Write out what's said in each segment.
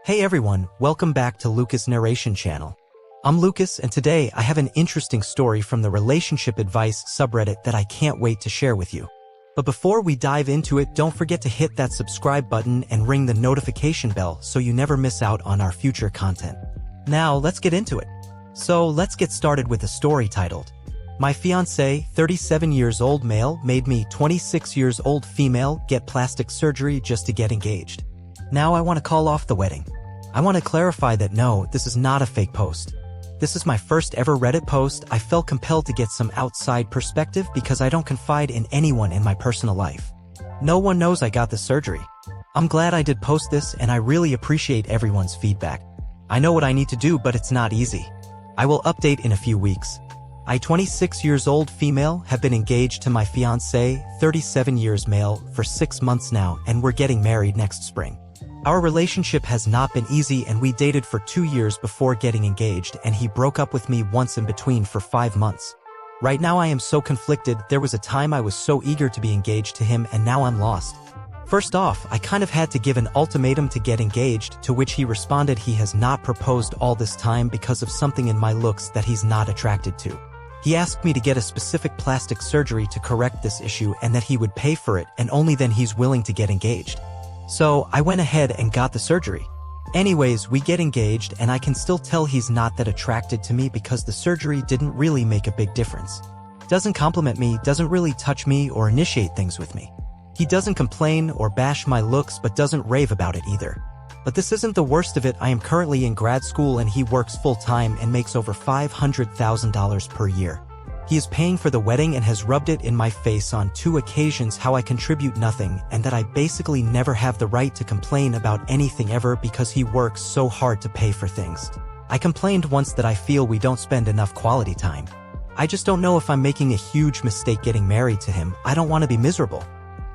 Hey everyone, welcome back to Lucas Narration channel. I'm Lucas and today I have an interesting story from the Relationship Advice subreddit that I can't wait to share with you. But before we dive into it, don't forget to hit that subscribe button and ring the notification bell so you never miss out on our future content. Now let's get into it. So let's get started with a story titled, My Fiancé, 37 years old male, made me 26 years old female get plastic surgery just to get engaged. Now I want to call off the wedding. I want to clarify that no, this is not a fake post. This is my first ever Reddit post. I felt compelled to get some outside perspective because I don't confide in anyone in my personal life. No one knows I got the surgery. I'm glad I did post this and I really appreciate everyone's feedback. I know what I need to do, but it's not easy. I will update in a few weeks. I, 26 years old female, have been engaged to my fiancé, 37 years male, for 6 months now, and we're getting married next spring. Our relationship has not been easy and we dated for 2 years before getting engaged, and he broke up with me once in between for 5 months. Right now I am so conflicted. There was a time I was so eager to be engaged to him and now I'm lost. First off, I kind of had to give an ultimatum to get engaged, to which he responded he has not proposed all this time because of something in my looks that he's not attracted to. He asked me to get a specific plastic surgery to correct this issue and that he would pay for it, and only then he's willing to get engaged. So I went ahead and got the surgery. Anyways, we get engaged and I can still tell he's not that attracted to me because the surgery didn't really make a big difference. Doesn't compliment me, doesn't really touch me or initiate things with me. He doesn't complain or bash my looks but doesn't rave about it either. But this isn't the worst of it. I am currently in grad school and he works full-time and makes over $500,000 per year. He is paying for the wedding and has rubbed it in my face on 2 occasions how I contribute nothing and that I basically never have the right to complain about anything ever because he works so hard to pay for things. I complained once that I feel we don't spend enough quality time. I just don't know if I'm making a huge mistake getting married to him. I don't want to be miserable.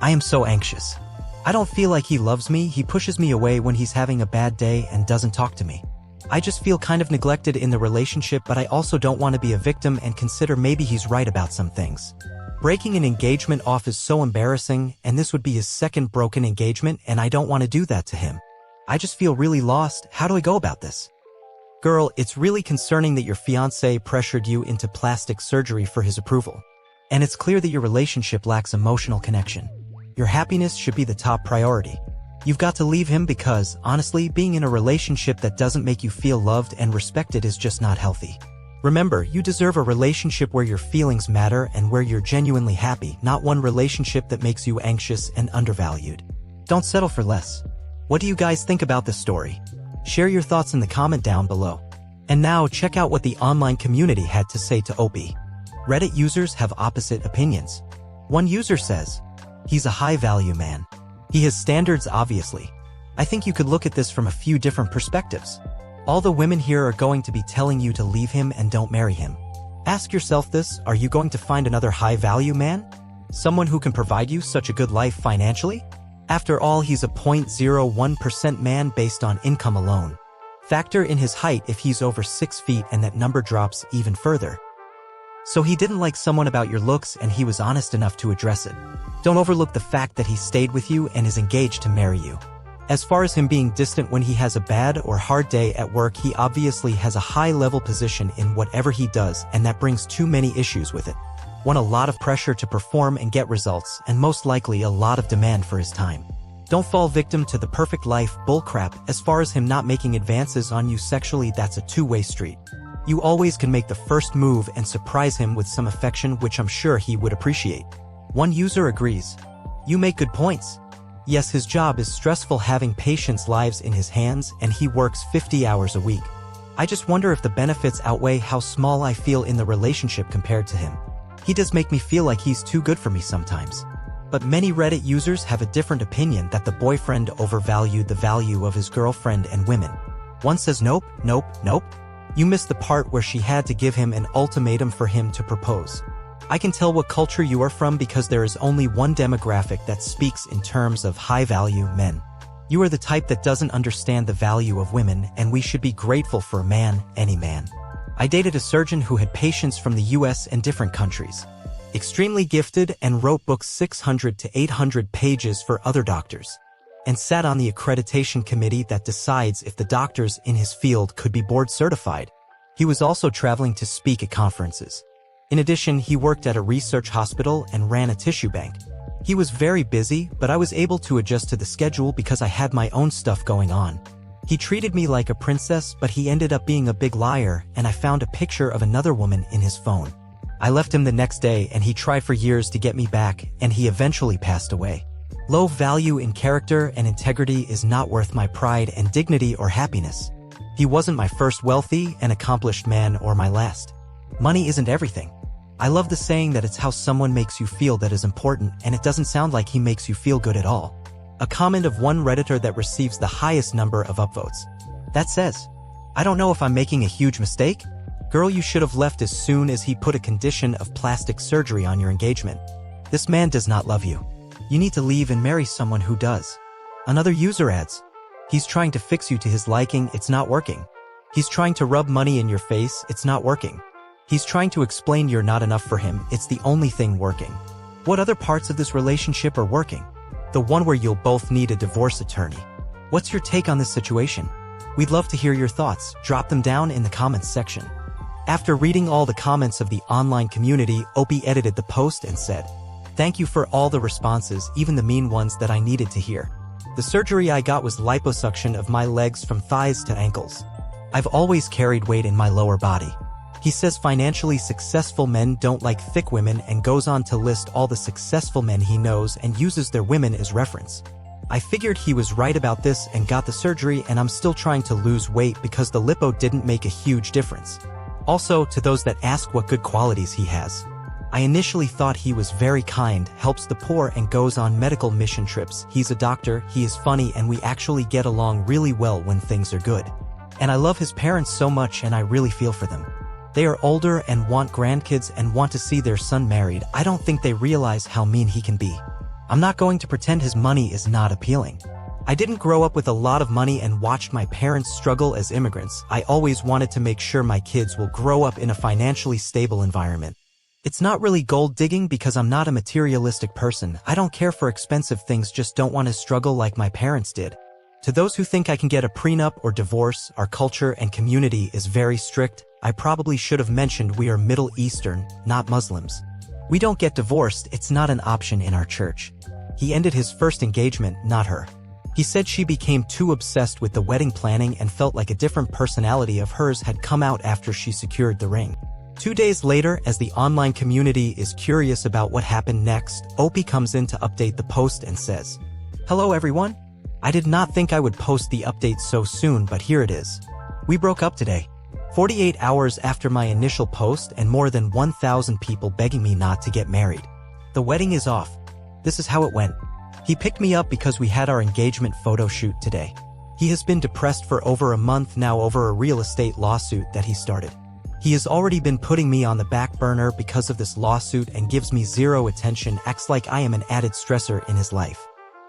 I am so anxious. I don't feel like he loves me. He pushes me away when he's having a bad day and doesn't talk to me. I just feel kind of neglected in the relationship, but I also don't want to be a victim and consider maybe he's right about some things. Breaking an engagement off is so embarrassing, and this would be his second broken engagement, and I don't want to do that to him. I just feel really lost. How do I go about this? Girl, it's really concerning that your fiancé pressured you into plastic surgery for his approval. And it's clear that your relationship lacks emotional connection. Your happiness should be the top priority. You've got to leave him because, honestly, being in a relationship that doesn't make you feel loved and respected is just not healthy. Remember, you deserve a relationship where your feelings matter and where you're genuinely happy, not one relationship that makes you anxious and undervalued. Don't settle for less. What do you guys think about this story? Share your thoughts in the comment down below. And now check out what the online community had to say to Opie. Reddit users have opposite opinions. One user says, he's a high-value man. He has standards, obviously. I think you could look at this from a few different perspectives. All the women here are going to be telling you to leave him and don't marry him. Ask yourself this, are you going to find another high-value man? Someone who can provide you such a good life financially? After all, he's a 0.01% man based on income alone. Factor in his height if he's over 6 feet and that number drops even further. So he didn't like someone about your looks and he was honest enough to address it. Don't overlook the fact that he stayed with you and is engaged to marry you. As far as him being distant when he has a bad or hard day at work, he obviously has a high-level position in whatever he does, and that brings too many issues with it. A lot of pressure to perform and get results, and most likely a lot of demand for his time. Don't fall victim to the perfect life bullcrap. As far as him not making advances on you sexually, that's a two-way street. You always can make the first move and surprise him with some affection, which I'm sure he would appreciate. One user agrees. You make good points. Yes, his job is stressful, having patients' lives in his hands, and he works 50 hours a week. I just wonder if the benefits outweigh how small I feel in the relationship compared to him. He does make me feel like he's too good for me sometimes. But many Reddit users have a different opinion, that the boyfriend overvalued the value of his girlfriend and women. One says nope, nope, nope. You missed the part where she had to give him an ultimatum for him to propose. I can tell what culture you are from because there is only one demographic that speaks in terms of high-value men. You are the type that doesn't understand the value of women, and we should be grateful for a man, any man. I dated a surgeon who had patients from the US and different countries. Extremely gifted and wrote books 600 to 800 pages for other doctors. and sat on the accreditation committee that decides if the doctors in his field could be board certified. He was also traveling to speak at conferences. In addition, he worked at a research hospital and ran a tissue bank. He was very busy, but I was able to adjust to the schedule because I had my own stuff going on. He treated me like a princess, but he ended up being a big liar, and I found a picture of another woman in his phone. I left him the next day, and he tried for years to get me back, and he eventually passed away. Low value in character and integrity is not worth my pride and dignity or happiness. He wasn't my first wealthy and accomplished man or my last. Money isn't everything. I love the saying that it's how someone makes you feel that is important, and it doesn't sound like he makes you feel good at all. A comment of one Redditor that receives the highest number of upvotes. That says, I don't know if I'm making a huge mistake. Girl, you should have left as soon as he put a condition of plastic surgery on your engagement. This man does not love you. You need to leave and marry someone who does. Another user adds, he's trying to fix you to his liking, it's not working. He's trying to rub money in your face, it's not working. He's trying to explain you're not enough for him, it's the only thing working. What other parts of this relationship are working? The one where you'll both need a divorce attorney. What's your take on this situation? We'd love to hear your thoughts, drop them down in the comments section. After reading all the comments of the online community, Opie edited the post and said, "Thank you for all the responses, even the mean ones that I needed to hear. The surgery I got was liposuction of my legs from thighs to ankles. I've always carried weight in my lower body." He says financially successful men don't like thick women and goes on to list all the successful men he knows and uses their women as reference. I figured he was right about this and got the surgery, and I'm still trying to lose weight because the lipo didn't make a huge difference. Also, to those that ask what good qualities he has. I initially thought he was very kind, helps the poor and goes on medical mission trips. He's a doctor, he is funny, and we actually get along really well when things are good. And I love his parents so much, and I really feel for them. They are older and want grandkids and want to see their son married. I don't think they realize how mean he can be. I'm not going to pretend his money is not appealing. I didn't grow up with a lot of money and watched my parents struggle as immigrants. I always wanted to make sure my kids will grow up in a financially stable environment. It's not really gold digging because I'm not a materialistic person. I don't care for expensive things, just don't want to struggle like my parents did. To those who think I can get a prenup or divorce, our culture and community is very strict. I probably should have mentioned we are Middle Eastern, not Muslims. We don't get divorced, it's not an option in our church. He ended his first engagement, not her. He said she became too obsessed with the wedding planning and felt like a different personality of hers had come out after she secured the ring. 2 days later, as the online community is curious about what happened next, Opie comes in to update the post and says, "Hello everyone. I did not think I would post the update so soon, but here it is. We broke up today. 48 hours after my initial post and more than 1,000 people begging me not to get married. The wedding is off. This is how it went. He picked me up because we had our engagement photo shoot today. He has been depressed for over a month now over a real estate lawsuit that he started. He has already been putting me on the back burner because of this lawsuit and gives me zero attention, acts like I am an added stressor in his life.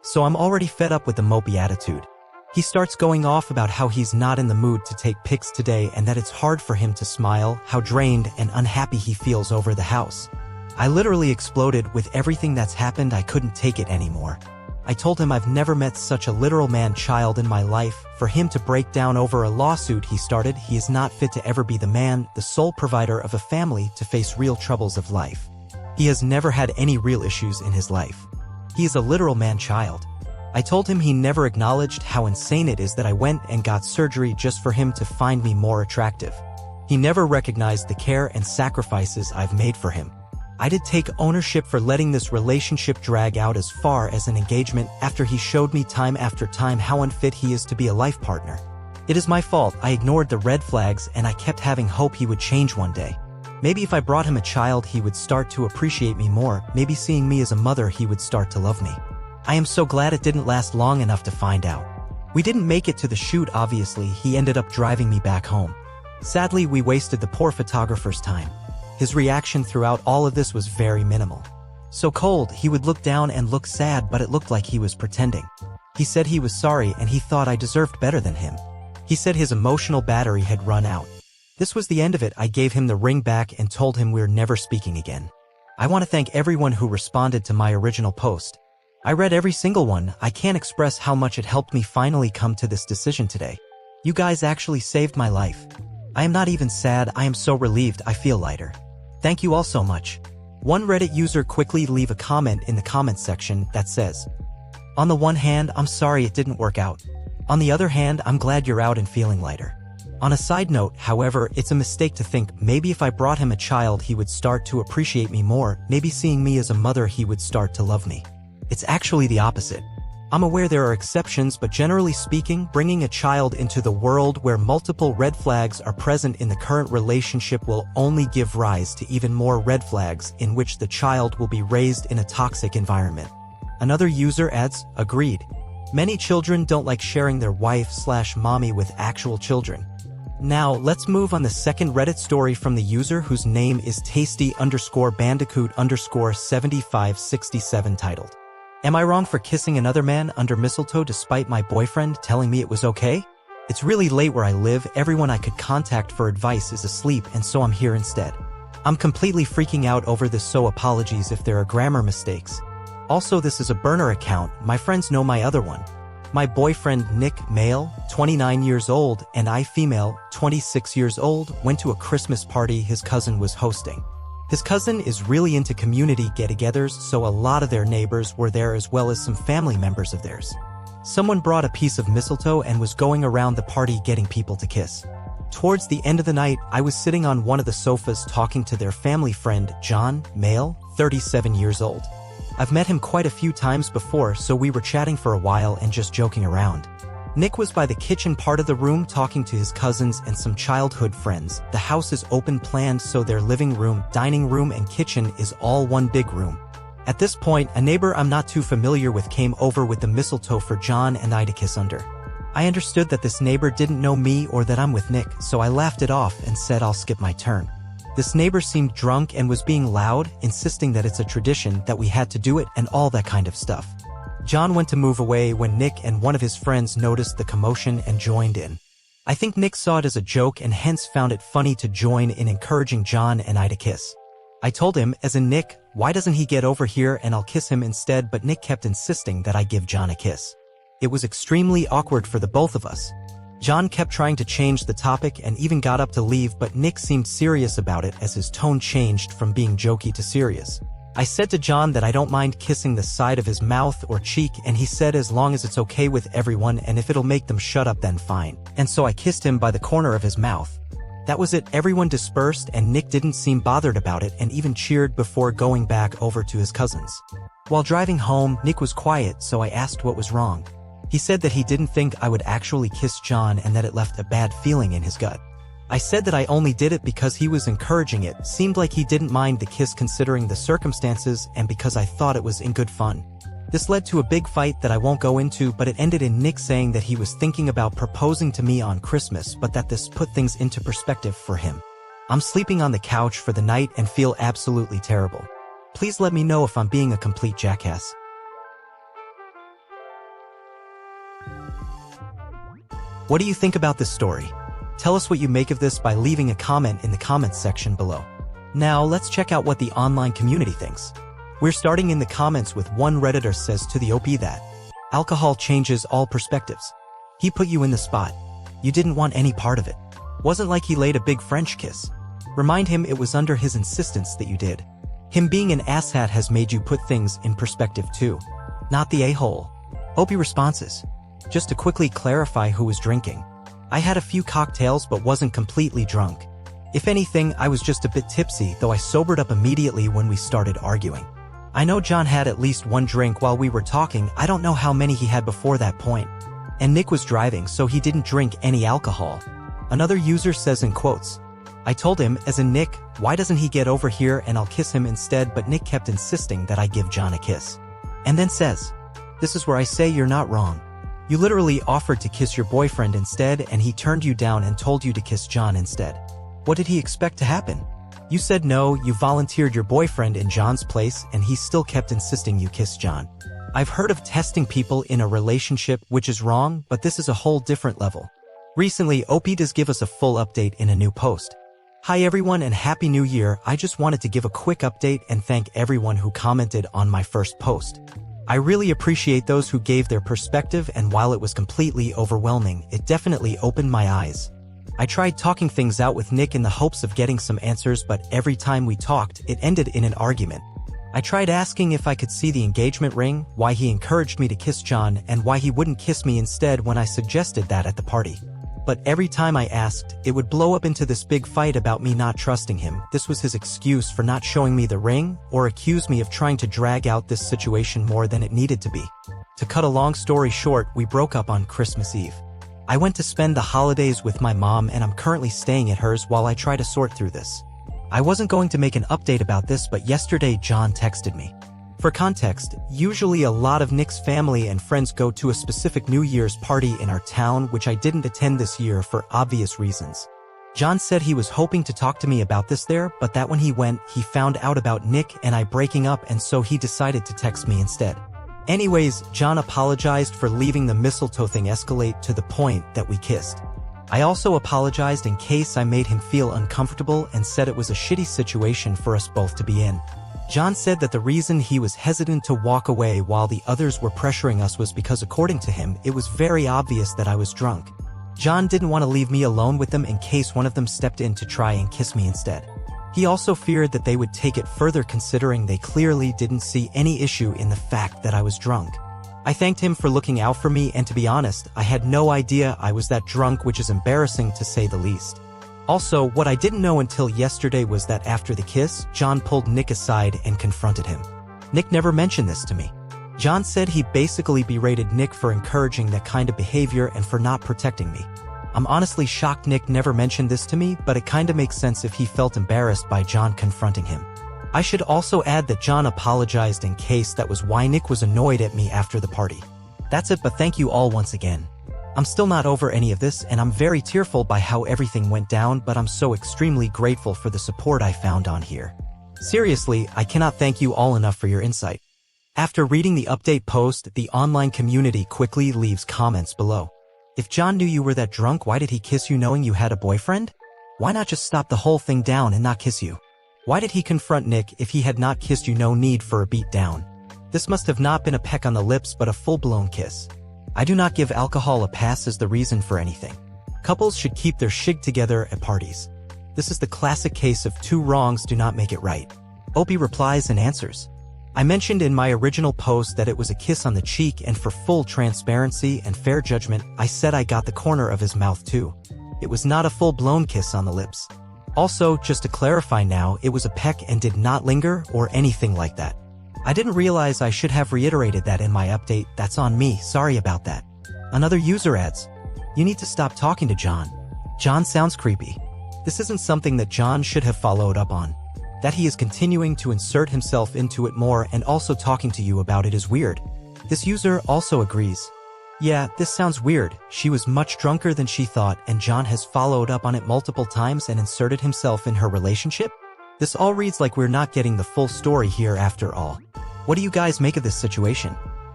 So I'm already fed up with the mopey attitude. He starts going off about how he's not in the mood to take pics today and that it's hard for him to smile, how drained and unhappy he feels over the house. I literally exploded. With everything that's happened, I couldn't take it anymore. I told him I've never met such a literal man-child in my life. For him to break down over a lawsuit he started, he is not fit to ever be the man, the sole provider of a family, to face real troubles of life. He has never had any real issues in his life. He is a literal man-child. I told him he never acknowledged how insane it is that I went and got surgery just for him to find me more attractive. He never recognized the care and sacrifices I've made for him. I did take ownership for letting this relationship drag out as far as an engagement after he showed me time after time how unfit he is to be a life partner. It is my fault. I ignored the red flags and I kept having hope he would change one day. Maybe if I brought him a child he would start to appreciate me more. Maybe seeing me as a mother he would start to love me. I am so glad it didn't last long enough to find out. We didn't make it to the shoot obviously. He ended up driving me back home. Sadly, we wasted the poor photographer's time. His reaction throughout all of this was very minimal. So cold, he would look down and look sad, but it looked like he was pretending. He said he was sorry and he thought I deserved better than him. He said his emotional battery had run out. This was the end of it. I gave him the ring back and told him we're never speaking again. I want to thank everyone who responded to my original post. I read every single one. I can't express how much it helped me finally come to this decision today. You guys actually saved my life. I am not even sad, I am so relieved, I feel lighter. Thank you all so much. One Reddit user quickly leave a comment in the comment section that says, on the one hand, I'm sorry it didn't work out. On the other hand, I'm glad you're out and feeling lighter. On a side note, however, it's a mistake to think maybe if I brought him a child he would start to appreciate me more, maybe seeing me as a mother he would start to love me. It's actually the opposite. I'm aware there are exceptions, but generally speaking, bringing a child into the world where multiple red flags are present in the current relationship will only give rise to even more red flags in which the child will be raised in a toxic environment. Another user adds, agreed. Many children don't like sharing their wife/mommy with actual children. Now, let's move on the second Reddit story from the user whose name is tasty_bandicoot_7567 titled, Am I wrong for kissing another man under mistletoe despite my boyfriend telling me it was okay? It's really late where I live, everyone I could contact for advice is asleep and so I'm here instead. I'm completely freaking out over this, so apologies if there are grammar mistakes. Also, this is a burner account, my friends know my other one. My boyfriend Nick, male, 29 years old, and I, female, 26 years old, went to a Christmas party his cousin was hosting. His cousin is really into community get-togethers, so a lot of their neighbors were there as well as some family members of theirs. Someone brought a piece of mistletoe and was going around the party getting people to kiss. Towards the end of the night, I was sitting on one of the sofas talking to their family friend, John, male, 37 years old. I've met him quite a few times before, so we were chatting for a while and just joking around. Nick was by the kitchen part of the room talking to his cousins and some childhood friends. The house is open planned, so their living room, dining room and kitchen is all one big room. At this point, a neighbor I'm not too familiar with came over with the mistletoe for John and I to kiss under. I understood that this neighbor didn't know me or that I'm with Nick, so I laughed it off and said I'll skip my turn. This neighbor seemed drunk and was being loud, insisting that it's a tradition, that we had to do it, and all that kind of stuff. John went to move away when Nick and one of his friends noticed the commotion and joined in. I think Nick saw it as a joke and hence found it funny to join in encouraging John and I to kiss. I told him, as in Nick, why doesn't he get over here and I'll kiss him instead, but Nick kept insisting that I give John a kiss. It was extremely awkward for the both of us. John kept trying to change the topic and even got up to leave, but Nick seemed serious about it as his tone changed from being jokey to serious. I said to John that I don't mind kissing the side of his mouth or cheek, and he said as long as it's okay with everyone and if it'll make them shut up then fine. And so I kissed him by the corner of his mouth. That was it. Everyone dispersed and Nick didn't seem bothered about it and even cheered before going back over to his cousins. While driving home, Nick was quiet, so I asked what was wrong. He said that he didn't think I would actually kiss John and that it left a bad feeling in his gut. I said that I only did it because he was encouraging it, seemed like he didn't mind the kiss considering the circumstances and because I thought it was in good fun. This led to a big fight that I won't go into, but it ended in Nick saying that he was thinking about proposing to me on Christmas, but that this put things into perspective for him. I'm sleeping on the couch for the night and feel absolutely terrible. Please let me know if I'm being a complete jackass. What do you think about this story? Tell us what you make of this by leaving a comment in the comments section below. Now let's check out what the online community thinks. We're starting in the comments with one Redditor says to the OP that alcohol changes all perspectives. He put you in the spot. You didn't want any part of it. Wasn't like he laid a big French kiss. Remind him it was under his insistence that you did. Him being an asshat has made you put things in perspective too. Not the a-hole. OP responses. Just to quickly clarify who was drinking. I had a few cocktails but wasn't completely drunk. If anything, I was just a bit tipsy, though I sobered up immediately when we started arguing. I know John had at least one drink while we were talking, I don't know how many he had before that point. And Nick was driving, so he didn't drink any alcohol. Another user says in quotes, I told him, as in Nick, why doesn't he get over here and I'll kiss him instead, but Nick kept insisting that I give John a kiss. And then says, this is where I say you're not wrong. You literally offered to kiss your boyfriend instead and he turned you down and told you to kiss John instead. What did he expect to happen? You said no, you volunteered your boyfriend in John's place and he still kept insisting you kiss John. I've heard of testing people in a relationship, which is wrong, but this is a whole different level. Recently, OP does give us a full update in a new post. Hi everyone and Happy New Year, I just wanted to give a quick update and thank everyone who commented on my first post. I really appreciate those who gave their perspective, and while it was completely overwhelming, it definitely opened my eyes. I tried talking things out with Nick in the hopes of getting some answers, but every time we talked, it ended in an argument. I tried asking if I could see the engagement ring, why he encouraged me to kiss John, and why he wouldn't kiss me instead when I suggested that at the party. But every time I asked, it would blow up into this big fight about me not trusting him. This was his excuse for not showing me the ring, or accuse me of trying to drag out this situation more than it needed to be. To cut a long story short, we broke up on Christmas Eve. I went to spend the holidays with my mom, and I'm currently staying at hers while I try to sort through this. I wasn't going to make an update about this, but yesterday John texted me. For context, usually a lot of Nick's family and friends go to a specific New Year's party in our town, which I didn't attend this year for obvious reasons. John said he was hoping to talk to me about this there, but that when he went, he found out about Nick and I breaking up, and so he decided to text me instead. Anyways, John apologized for leaving the mistletoe thing escalate to the point that we kissed. I also apologized in case I made him feel uncomfortable and said it was a shitty situation for us both to be in. John said that the reason he was hesitant to walk away while the others were pressuring us was because, according to him, it was very obvious that I was drunk. John didn't want to leave me alone with them in case one of them stepped in to try and kiss me instead. He also feared that they would take it further, considering they clearly didn't see any issue in the fact that I was drunk. I thanked him for looking out for me, and to be honest, I had no idea I was that drunk, which is embarrassing to say the least. Also, what I didn't know until yesterday was that after the kiss, John pulled Nick aside and confronted him. Nick never mentioned this to me. John said he basically berated Nick for encouraging that kind of behavior and for not protecting me. I'm honestly shocked Nick never mentioned this to me, but it kinda makes sense if he felt embarrassed by John confronting him. I should also add that John apologized in case that was why Nick was annoyed at me after the party. That's it, but thank you all once again. I'm still not over any of this, and I'm very tearful by how everything went down, but I'm so extremely grateful for the support I found on here. Seriously, I cannot thank you all enough for your insight. After reading the update post, the online community quickly leaves comments below. If John knew you were that drunk, why did he kiss you knowing you had a boyfriend? Why not just stop the whole thing down and not kiss you? Why did he confront Nick if he had not kissed you? No need for a beat down. This must have not been a peck on the lips but a full-blown kiss. I do not give alcohol a pass as the reason for anything. Couples should keep their shit together at parties. This is the classic case of two wrongs do not make it right. Opie replies and answers. I mentioned in my original post that it was a kiss on the cheek, and for full transparency and fair judgment, I said I got the corner of his mouth too. It was not a full-blown kiss on the lips. Also, just to clarify now, it was a peck and did not linger or anything like that. I didn't realize I should have reiterated that in my update. That's on me, sorry about that. Another user adds, you need to stop talking to John. John sounds creepy. This isn't something that John should have followed up on. That he is continuing to insert himself into it more and also talking to you about it is weird. This user also agrees. Yeah, this sounds weird. She was much drunker than she thought, and John has followed up on it multiple times and inserted himself in her relationship? This all reads like we're not getting the full story here after all. What do you guys make of this situation?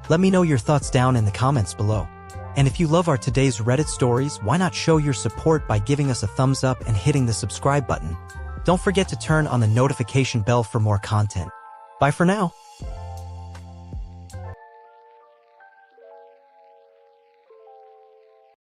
Let me know your thoughts down in the comments below. And if you love our today's Reddit stories, why not show your support by giving us a thumbs up and hitting the subscribe button? Don't forget to turn on the notification bell for more content. Bye for now.